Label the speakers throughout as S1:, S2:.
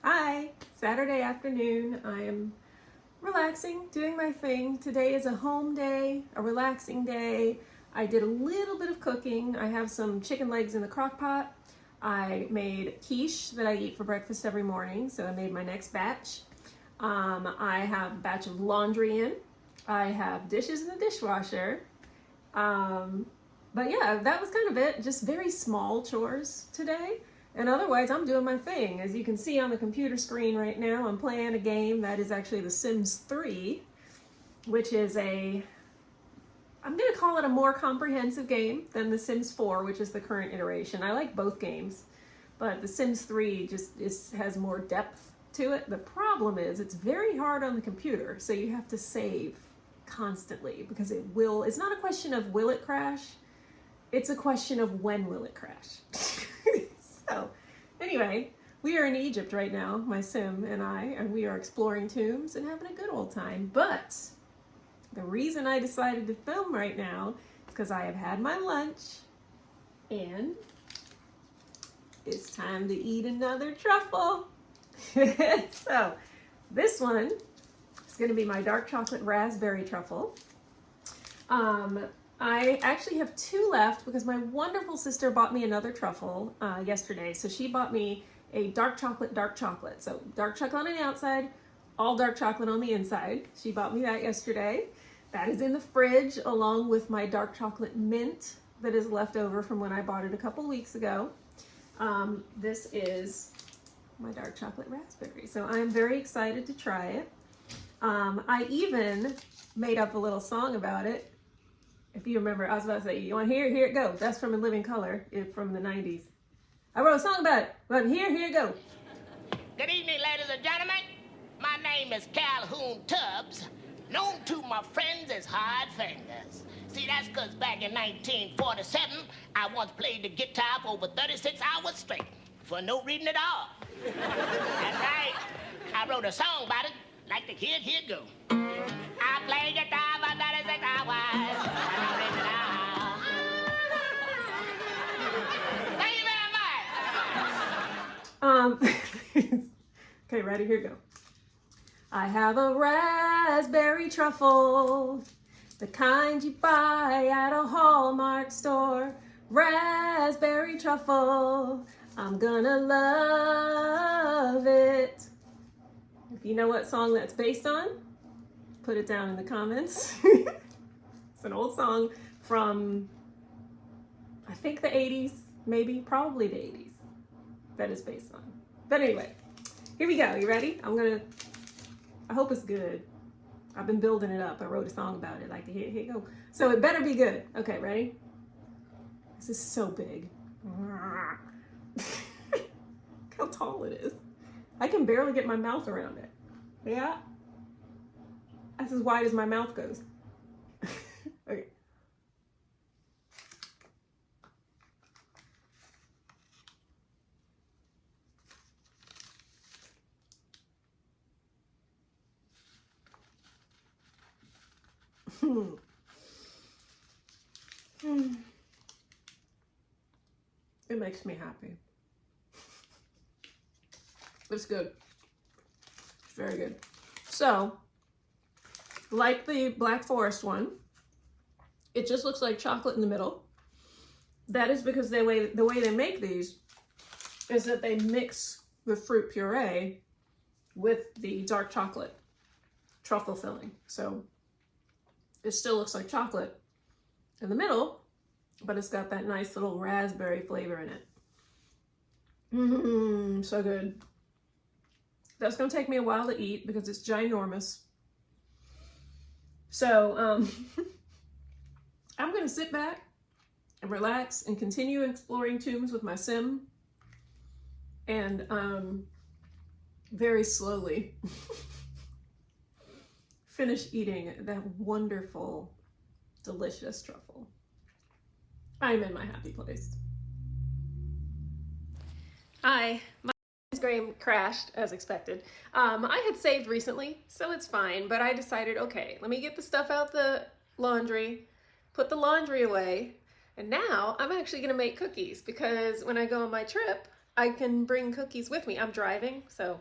S1: Hi, Saturday afternoon. I am relaxing, doing my thing. Today is a home day, a relaxing day. I did a little bit of cooking. I have some chicken legs in the crock pot. I made quiche that I eat for breakfast every morning, so I made my next batch. I have a batch of laundry in. I have dishes in the dishwasher. Um, but yeah, that was kind of it. Just very small chores today. And otherwise, I'm doing my thing. As you can see on the computer screen right now, I'm playing a game that is actually The Sims 3, which is I'm going to call it a more comprehensive game than The Sims 4, which is the current iteration. I like both games, but The Sims 3 has more depth to it. The problem is it's very hard on the computer, so you have to save constantly because it's not a question of will it crash, it's a question of when will it crash. So anyway, we are in Egypt right now, my sim and we are exploring tombs and having a good old time. But the reason I decided to film right now is because I have had my lunch and it's time to eat another truffle. So this one is going to be my dark chocolate raspberry truffle. I actually have two left because my wonderful sister bought me another truffle yesterday. So she bought me a dark chocolate. So dark chocolate on the outside, all dark chocolate on the inside. She bought me that yesterday. That is in the fridge along with my dark chocolate mint that is left over from when I bought it a couple weeks ago. This is my dark chocolate raspberry. So I'm very excited to try it. I even made up a little song about it. If you remember, I was about to say, you want to hear it? Here it go. That's from In Living Color from the 90s. I wrote a song about it, but here it go.
S2: Good evening, ladies and gentlemen. My name is Calhoun Tubbs, known to my friends as Hard Fingers. See, that's because back in 1947, I once played the guitar for over 36 hours straight, for no reason at all. That's right. I wrote a song about it. Like to hear it, here it go. I play guitar for 36 hours. Thank you very much.
S1: Okay, ready? Here we go. I have a raspberry truffle, the kind you buy at a Hallmark store. Raspberry truffle, I'm gonna love it. If you know what song that's based on, put it down in the comments. It's an old song from, I think the 80s, maybe, probably the 80s, that is based on. But anyway, here we go. You ready? I hope it's good. I've been building it up. I wrote a song about it. Like, here you go. So it better be good. Okay, ready? This is so big. Look how tall it is. I can barely get my mouth around it. Yeah? That's as wide as my mouth goes. Okay. It makes me happy. It's good. It's very good. So, like the Black Forest one, it just looks like chocolate in the middle. That is because the way they make these is that they mix the fruit puree with the dark chocolate truffle filling. So it still looks like chocolate in the middle, but it's got that nice little raspberry flavor in it. So good. That's gonna take me a while to eat because it's ginormous. So I'm gonna sit back and relax and continue exploring tombs with my sim and very slowly finish eating that wonderful, delicious truffle. I'm in my happy place. Hi, my Instagram crashed as expected. I had saved recently, so it's fine, but I decided, okay, let me get the stuff out the laundry, put the laundry away, and now I'm actually gonna make cookies because when I go on my trip, I can bring cookies with me. I'm driving, so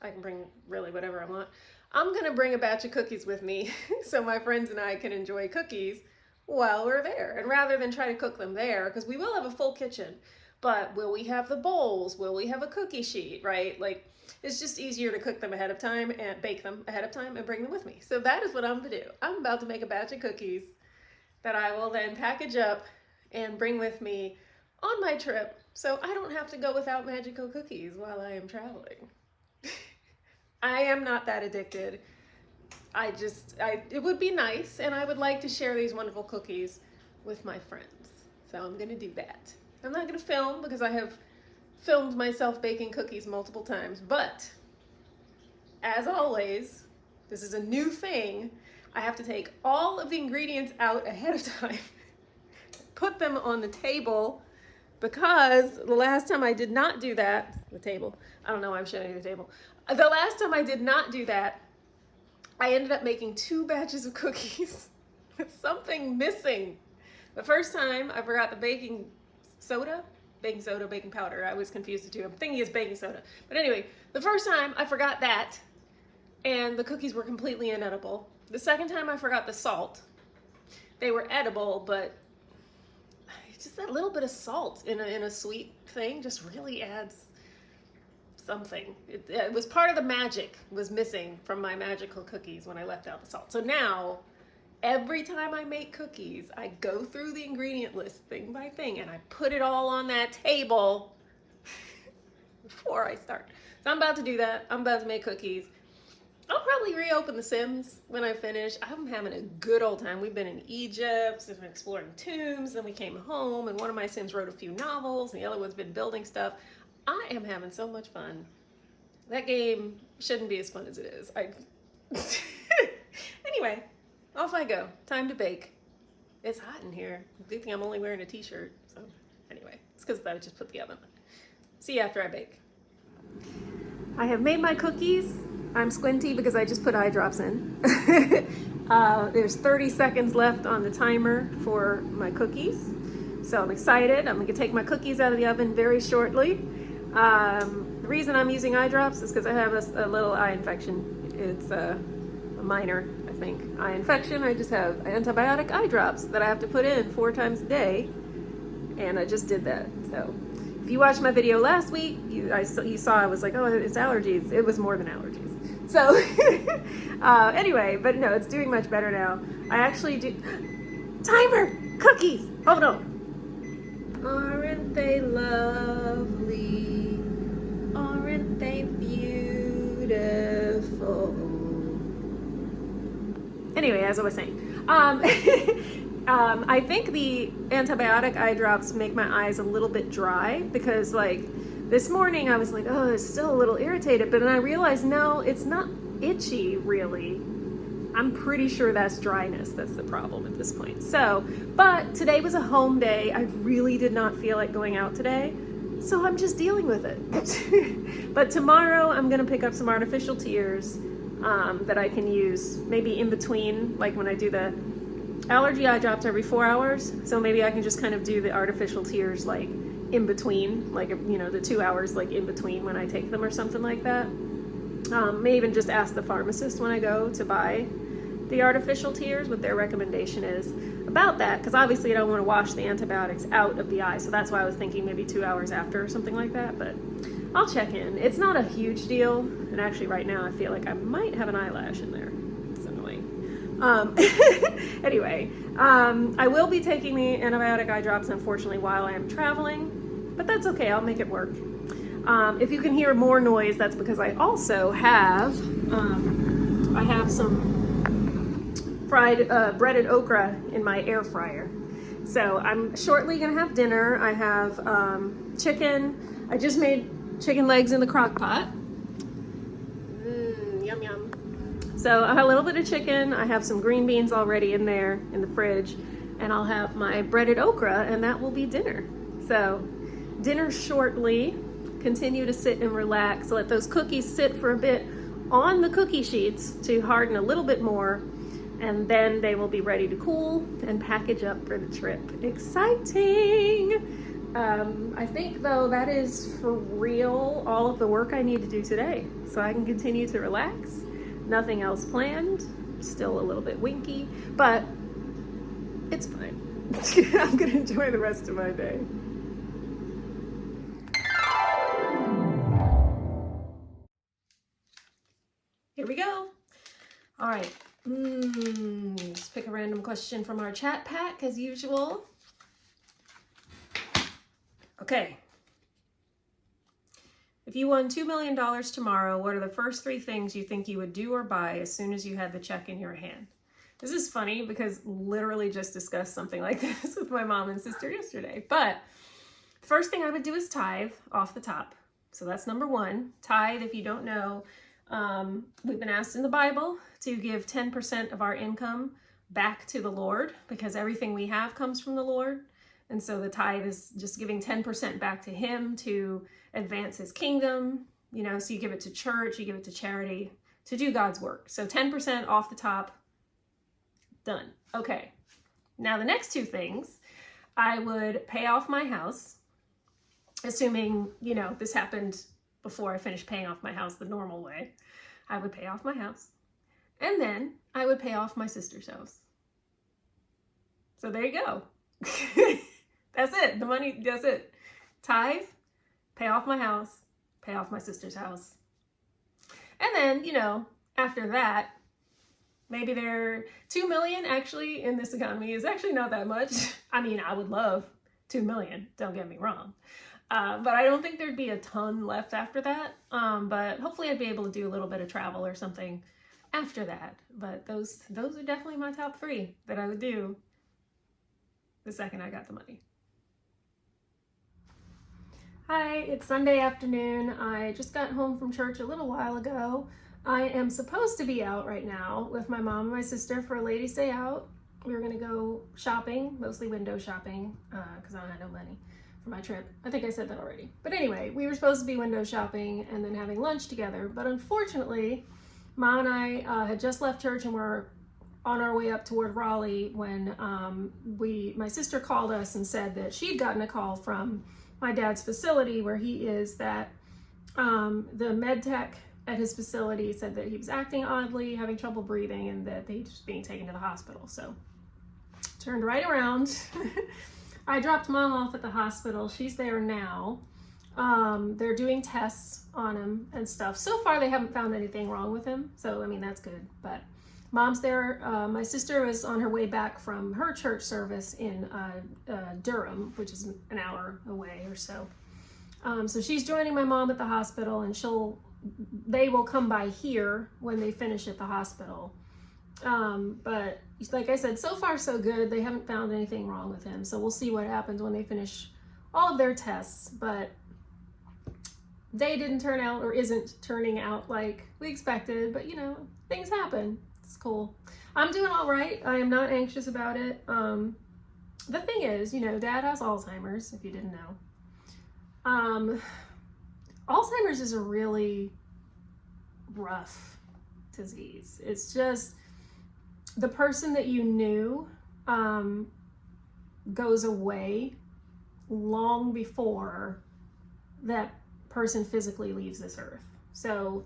S1: I can bring really whatever I want. I'm gonna bring a batch of cookies with me so my friends and I can enjoy cookies while we're there. And rather than try to cook them there, because we will have a full kitchen, but will we have the bowls? Will we have a cookie sheet, right? Like, it's just easier to cook them ahead of time and bake them ahead of time and bring them with me. So that is what I'm gonna do. I'm about to make a batch of cookies that I will then package up and bring with me on my trip, so I don't have to go without magical cookies while I am traveling. I am not that addicted. It would be nice, and I would like to share these wonderful cookies with my friends. So I'm gonna do that. I'm not gonna film because I have filmed myself baking cookies multiple times, but as always, this is a new thing. I have to take all of the ingredients out ahead of time, put them on the table, because the last time I did not do that, I don't know why I'm showing you the table. The last time I did not do that, I ended up making 2 batches of cookies with something missing. The first time I forgot the baking soda, baking powder. I was confused the two. I'm thinking it's baking soda. But anyway, the first time I forgot that, and the cookies were completely inedible. The second time I forgot the salt. They were edible, but just that little bit of salt in a sweet thing just really adds something. It was part of the magic was missing from my magical cookies when I left out the salt. So now, every time I make cookies, I go through the ingredient list thing by thing and I put it all on that table before I start. So I'm about to do that. I'm about to make cookies. I'll probably reopen The Sims when I finish. I'm having a good old time. We've been in Egypt, we've been exploring tombs, then we came home, and one of my Sims wrote a few novels, and the other one's been building stuff. I am having so much fun. That game shouldn't be as fun as it is. Anyway, off I go. Time to bake. It's hot in here. Good thing I'm only wearing a t-shirt. So anyway, it's because I just put the oven on. See you after I bake. I have made my cookies. I'm squinty because I just put eye drops in. There's 30 seconds left on the timer for my cookies. So I'm excited. I'm gonna take my cookies out of the oven very shortly. The reason I'm using eye drops is because I have a little eye infection. It's a minor, I think, eye infection. I just have antibiotic eye drops that I have to put in 4 times a day. And I just did that, so. If you watched my video last week, you saw I was like, oh, it's allergies. It was more than allergies. So anyway, but no, it's doing much better now. I actually do, timer, cookies, hold on. Aren't they lovely? Aren't they beautiful? Anyway, as I was saying, I think the antibiotic eye drops make my eyes a little bit dry because like this morning I was like, oh, it's still a little irritated, but then I realized, no, it's not itchy really. I'm pretty sure that's dryness that's the problem at this point. So, but today was a home day. I really did not feel like going out today, so I'm just dealing with it. But tomorrow I'm gonna pick up some artificial tears that I can use maybe in between, like when I do the allergy eye drops every 4 hours, so maybe I can just kind of do the artificial tears like in between, like, you know, the 2 hours like in between when I take them or something like that. May even just ask the pharmacist when I go to buy the artificial tears what their recommendation is about that, because obviously I don't want to wash the antibiotics out of the eye, so that's why I was thinking maybe 2 hours after or something like that, but I'll check in. It's not a huge deal, and actually right now I feel like I might have an eyelash in there. It's annoying. Anyway, I will be taking the antibiotic eye drops, unfortunately, while I am traveling, but that's okay, I'll make it work. If you can hear more noise, that's because I also have, some fried breaded okra in my air fryer. So I'm shortly gonna have dinner. I have chicken. I just made chicken legs in the crock pot. Yum yum. So I have a little bit of chicken. I have some green beans already in there in the fridge, and I'll have my breaded okra, and that will be dinner. So dinner shortly. Continue to sit and relax. Let those cookies sit for a bit on the cookie sheets to harden a little bit more, and then they will be ready to cool and package up for the trip. Exciting! I think though that is for real all of the work I need to do today. So I can continue to relax. Nothing else planned. Still a little bit winky, but it's fine. I'm gonna enjoy the rest of my day. Here we go. All right. Let's pick a random question from our chat pack as usual. Okay. If you won $2 million tomorrow, what are the first 3 things you think you would do or buy as soon as you had the check in your hand? This is funny because literally just discussed something like this with my mom and sister yesterday. But first thing I would do is tithe off the top. So that's number 1. Tithe, if you don't know, we've been asked in the Bible to give 10% of our income back to the Lord because everything we have comes from the Lord. And so the tithe is just giving 10% back to Him to advance His kingdom. You know, so you give it to church, you give it to charity to do God's work. So 10% off the top, done. Okay. Now the next 2 things, I would pay off my house, assuming, you know, this happened before I finished paying off my house the normal way. I would pay off my house. And then I would pay off my sister's house. So there you go. That's it. The money, that's it. Tithe, pay off my house, pay off my sister's house. And then, you know, after that, maybe there 2 million actually in this economy is actually not that much. I mean, I would love 2 million, don't get me wrong. But I don't think there'd be a ton left after that. But hopefully I'd be able to do a little bit of travel or something after that. But those are definitely my top 3 that I would do the second I got the money. Hi, it's Sunday afternoon. I just got home from church a little while ago. I am supposed to be out right now with my mom and my sister for a ladies' day out. We were gonna go shopping, mostly window shopping, because I don't have no money for my trip. I think I said that already. But anyway, we were supposed to be window shopping and then having lunch together. But unfortunately, Mom and I had just left church and were on our way up toward Raleigh when my sister called us and said that she'd gotten a call from my dad's facility where he is, that the med tech at his facility said that he was acting oddly, having trouble breathing, and that he was being taken to the hospital. So turned right around. I dropped Mom off at the hospital. She's there now. They're doing tests on him and stuff. So far, they haven't found anything wrong with him. So, I mean, that's good. But Mom's there. My sister was on her way back from her church service in Durham, which is an hour away or so. So she's joining my mom at the hospital, and they will come by here when they finish at the hospital. But like I said, so far so good. They haven't found anything wrong with him. So we'll see what happens when they finish all of their tests. But they didn't turn out, or isn't turning out like we expected. But you know, things happen. It's cool. I'm doing all right. I am not anxious about it. The thing is, you know, Dad has Alzheimer's, if you didn't know. Alzheimer's is a really rough disease. It's just the person that you knew goes away long before that person physically leaves this earth. So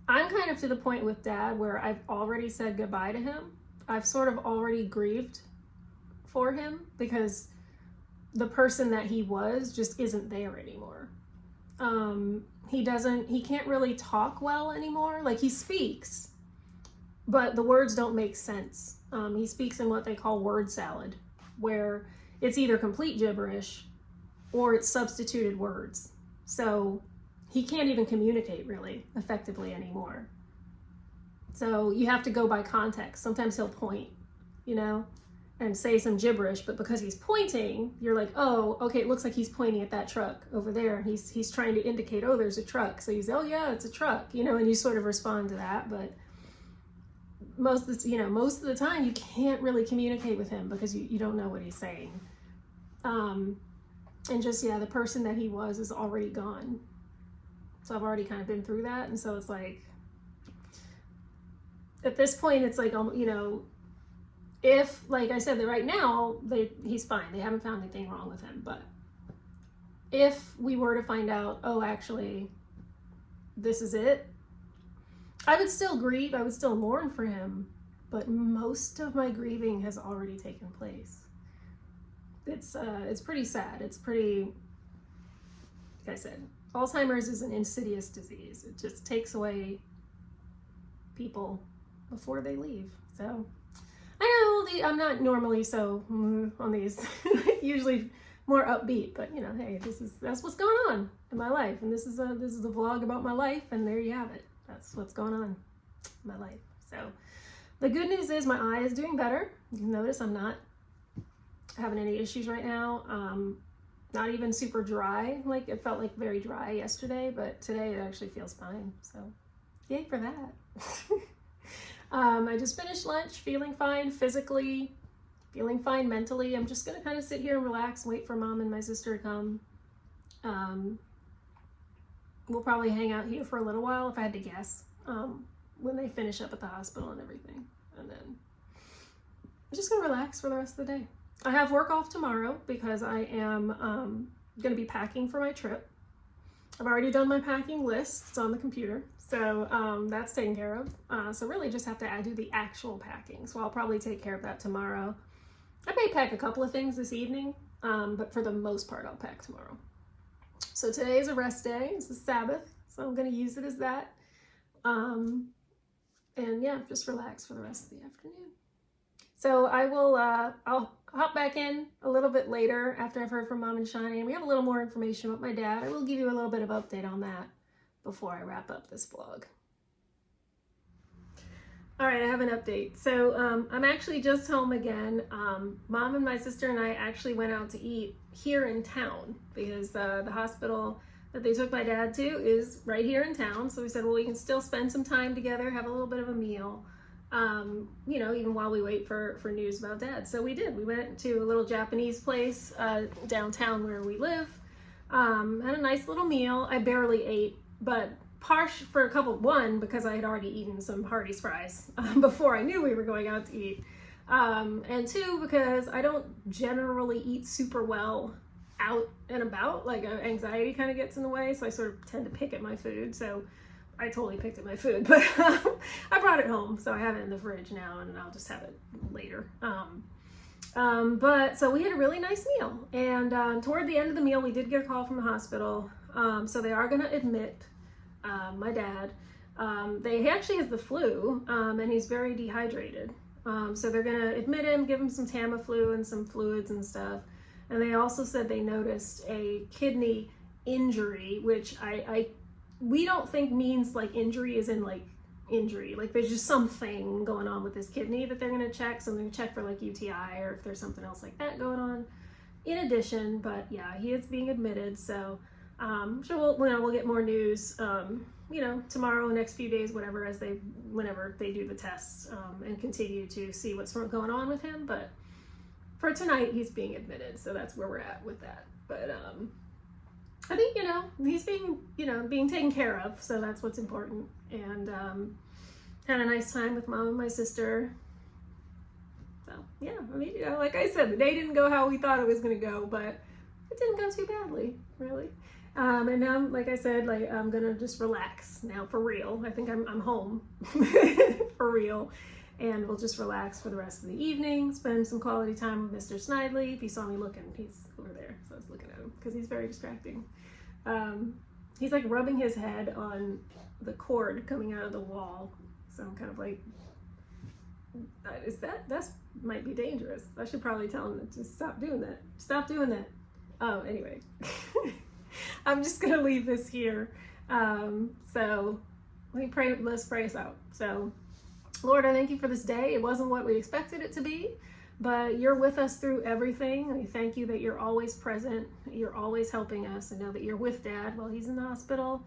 S1: I'm kind of to the point with Dad where I've already said goodbye to him. I've sort of already grieved for him because the person that he was just isn't there anymore. He can't really talk well anymore. Like, he speaks, but the words don't make sense. He speaks in what they call word salad, where it's either complete gibberish or it's substituted words. So he can't even communicate really effectively anymore. So you have to go by context. Sometimes he'll point, you know, and say some gibberish, but because he's pointing, you're like, oh, okay, it looks like he's pointing at that truck over there. He's trying to indicate, oh, there's a truck. So you say, oh yeah, it's a truck, you know, and you sort of respond to that. But most of the time you can't really communicate with him because you don't know what he's saying. And just, yeah, the person that he was is already gone. So I've already kind of been through that. And so it's like, at this point, it's like, you know, if, like I said, that right now, he's fine. They haven't found anything wrong with him. But if we were to find out, oh, actually, this is it, I would still grieve, I would still mourn for him, but most of my grieving has already taken place. It's pretty sad. It's pretty, like I said, Alzheimer's is an insidious disease. It just takes away people before they leave. So I know I'm not normally so on these, usually more upbeat, but you know, hey, that's what's going on in my life, and this is a vlog about my life, and there you have it. That's what's going on in my life. So the good news is my eye is doing better. You can notice I'm not having any issues right now. Not even super dry. Like it felt like very dry yesterday, but today it actually feels fine. So yay for that. I just finished lunch, feeling fine physically, feeling fine mentally. I'm just gonna kind of sit here and relax, wait for Mom and my sister to come. We'll probably hang out here for a little while, if I had to guess, when they finish up at the hospital and everything. And then I'm just gonna relax for the rest of the day. I have work off tomorrow because I am gonna be packing for my trip. I've already done my packing list, it's on the computer. So that's taken care of. So really just have to do the actual packing. So I'll probably take care of that tomorrow. I may pack a couple of things this evening, but for the most part, I'll pack tomorrow. So today is a rest day. It's the Sabbath, so I'm going to use it as that. And yeah, just relax for the rest of the afternoon. So I'll hop back in a little bit later after I've heard from Mom and Shani, and we have a little more information about my dad. I will give you a little bit of update on that before I wrap up this vlog. All right, I have an update. So I'm actually just home again. Mom and my sister and I actually went out to eat here in town because the hospital that they took my dad to is right here in town. So we said, well, we can still spend some time together, have a little bit of a meal, you know, even while we wait for news about Dad. So we did. We went to a little Japanese place downtown where we live, had a nice little meal. I barely ate, but for a couple, one, because I had already eaten some Hardee's fries before I knew we were going out to eat. And two, because I don't generally eat super well out and about. Like anxiety kind of gets in the way, so I sort of tend to pick at my food. So I totally picked at my food, but I brought it home, so I have it in the fridge now, and I'll just have it later. But so we had a really nice meal, and toward the end of the meal, we did get a call from the hospital. So they are going to admit my dad. He actually has the flu, and he's very dehydrated. So they're going to admit him, give him some Tamiflu and some fluids and stuff. And they also said they noticed a kidney injury, which we don't think means like injury is in like injury. Like there's just something going on with his kidney that they're going to check. So they're going to check for like UTI or if there's something else like that going on in addition. But yeah, he is being admitted. So I'm sure we'll get more news, you know, tomorrow, next few days, whatever, whenever they do the tests, and continue to see what's going on with him. But for tonight, he's being admitted, so that's where we're at with that. But I think, you know, he's being taken care of, so that's what's important. And had a nice time with Mom and my sister. So yeah, I mean, you know, like I said, the day didn't go how we thought it was going to go, but it didn't go too badly, really. And now, like I said, like I'm gonna just relax now for real. I think I'm home for real, and we'll just relax for the rest of the evening. Spend some quality time with Mr. Snidely. If you saw me looking, he's over there, so I was looking at him because he's very distracting. He's like rubbing his head on the cord coming out of the wall, so I'm kind of like, that's might be dangerous. I should probably tell him to stop doing that. Stop doing that. Oh, anyway. I'm just gonna leave this here. So let's pray us out. So Lord, I thank you for this day. It wasn't what we expected it to be, but you're with us through everything. We thank you that you're always present, you're always helping us, and know that you're with Dad while he's in the hospital.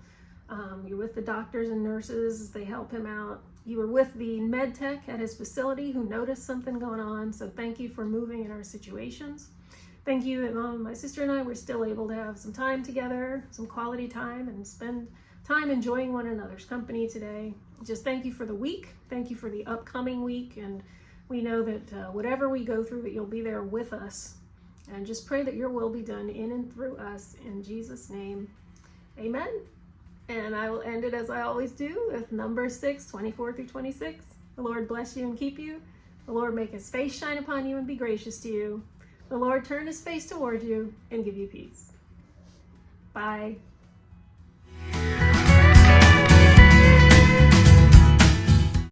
S1: You're with the doctors and nurses as they help him out. You were with the med tech at his facility who noticed something going on. So thank you for moving in our situations. Thank you that Mom, my sister, and I were still able to have some time together, some quality time, and spend time enjoying one another's company today. Just thank you for the week. Thank you for the upcoming week. And we know that whatever we go through, that you'll be there with us And just pray that your will be done in and through us. In Jesus' name, amen. And I will end it as I always do with Numbers 6, 24 through 26. The Lord bless you and keep you. The Lord make his face shine upon you and be gracious to you. The Lord turn his face toward you and give you peace. Bye.